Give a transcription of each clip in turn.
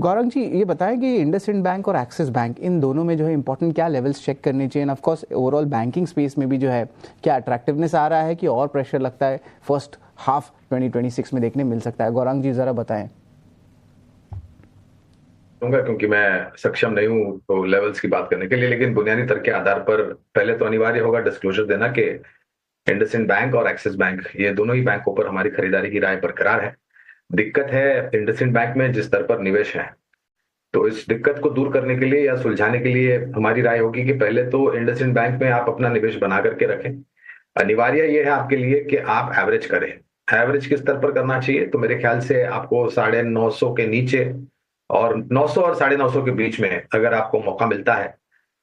गौरव जी, ये बताएं कि इंडसइंड बैंक और एक्सिस बैंक, इन दोनों में जो है इंपॉर्टेंट क्या लेवल्स चेक करने चाहिए, of course overall banking space में भी जो है क्या अट्रैक्टिवनेस आ रहा है कि और प्रेशर लगता है फर्स्ट हाफ 2026 में देखने मिल सकता है? गौरव जी जरा बताएं। दूंगा क्योंकि मैं सक्षम नहीं हूं तो लेवल्स की बात करने के लिए, लेकिन बुनियादी तर्क के आधार पर पहले तो अनिवार्य होगा डिस्क्लोजर देना कि इंडसइंड बैंक और एक्सिस बैंक, ये दोनों ही बैंकों पर हमारी खरीदारी की राय बरकरार है। दिक्कत है इंडसइंड बैंक में जिस स्तर पर निवेश है। तो इस दिक्कत को दूर करने के लिए या सुलझाने के लिए हमारी राय होगी कि पहले तो इंडसइंड बैंक में आप अपना निवेश बना करके रखें। अनिवार्य यह है आपके लिए कि आप एवरेज करें। एवरेज किस स्तर पर करना चाहिए? तो मेरे ख्याल से आपको 950 के नीचे और 900 और 950 के बीच में अगर आपको मौका मिलता है,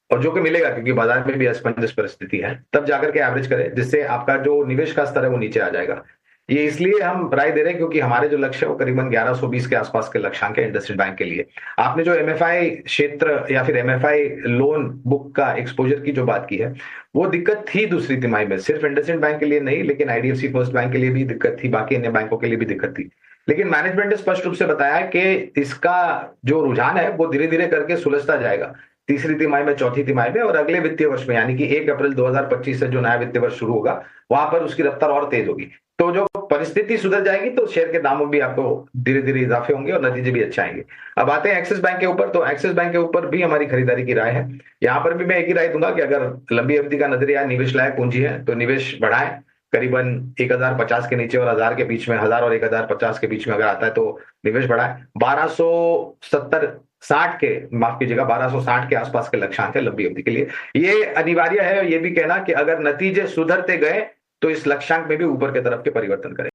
और जो कि मिलेगा क्योंकि बाजार में भी असमंजस परिस्थिति है, तब जाकर के एवरेज करें, जिससे आपका जो निवेश का स्तर है वो नीचे आ जाएगा। ये इसलिए हम राय दे रहे हैं क्योंकि हमारे जो लक्ष्य है वो करीबन 1120 के आसपास के लक्ष्यांक है इंडस्ट्रियल बैंक के लिए। आपने जो एमएफआई क्षेत्र या फिर एमएफआई लोन बुक का एक्सपोजर की जो बात की है, वो दिक्कत थी दूसरी तिमाही में, सिर्फ इंडसइंड बैंक के लिए नहीं, लेकिन आईडीएफसी फर्स्ट बैंक के लिए भी दिक्कत थी, बाकी अन्य बैंकों के लिए भी दिक्कत थी। लेकिन मैनेजमेंट ने स्पष्ट रूप से बताया कि इसका जो रुझान है वो धीरे धीरे करके सुलझता जाएगा, तीसरी तिमाही में, चौथी तिमाही में, और अगले वित्तीय वर्ष में यानी कि 1 अप्रैल 2025 से जो नया वित्तीय वर्ष शुरू होगा वहां पर उसकी रफ्तार और तेज होगी। तो जो परिस्थिति सुधर जाएगी तो शेयर के दामों भी आपको धीरे धीरे इजाफे होंगे और नतीजे भी अच्छे आएंगे। अब आते हैं एक्सिस बैंक के ऊपर। तो एक्सिस बैंक के ऊपर भी हमारी खरीदारी की राय है। यहां पर भी मैं एक ही राय दूंगा कि अगर लंबी अवधि का नजरिया निवेश लायक पूंजी है तो निवेश बढ़ाएं। करीबन 1050 के नीचे और 1000 के बीच में, 1000 और 1050 के बीच में अगर आता है तो निवेश बढ़ाएं। 1270 60 के, माफ कीजिएगा, 1260 के आसपास के लक्ष्यांक है लंबी अवधि के लिए। ये अनिवार्य है ये भी कहना कि अगर नतीजे सुधरते गए तो इस लक्ष्यांक में भी ऊपर की तरफ के परिवर्तन करें।